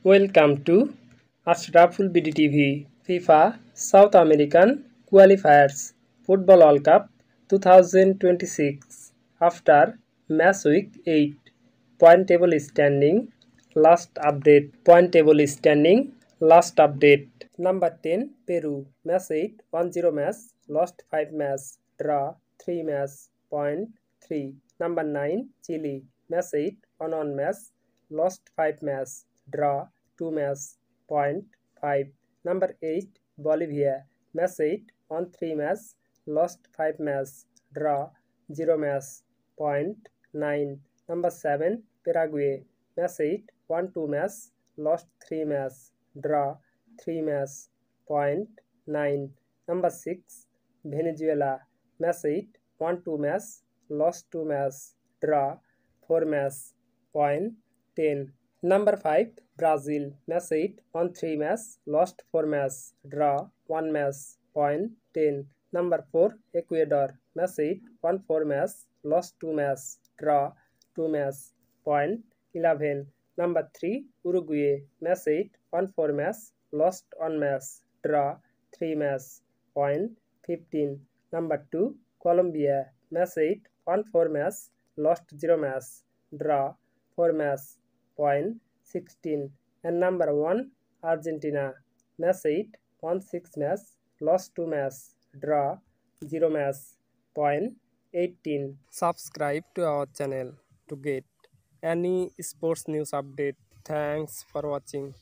Welcome to Ashraful BDTV FIFA South American Qualifiers Football World Cup 2026 after match week 8 point table standing last update number 10 Peru match 8 1-0 match lost 5 match draw 3 match point 3 number 9 Chile match 8 1-1 match lost 5 match draw 2 match point 5 number 8 Bolivia match 8 1-3 match lost 5 match draw 0 match point 9 number 7 Paraguay match 8 1-2 match lost 3 match draw 3 match point 9 number 6 Venezuela match 8 1-2 match lost 2 match draw 4 match point 10 number 5 Brazil match 8 1-3 match lost 4 match draw 1 match point 10 number 4 Ecuador match 8 1-4 match lost 2 match draw 2 match point 11 number 3 Uruguay match 8 1-4 match lost 1 match draw 3 match point 15 number 2 Colombia match 8 1-4 match lost 0 match draw 4 match point 16 and number 1 Argentina match 8 1-6 match lost 2 match draw 0 match point 18 subscribe to our channel to get any sports news update. Thanks for watching.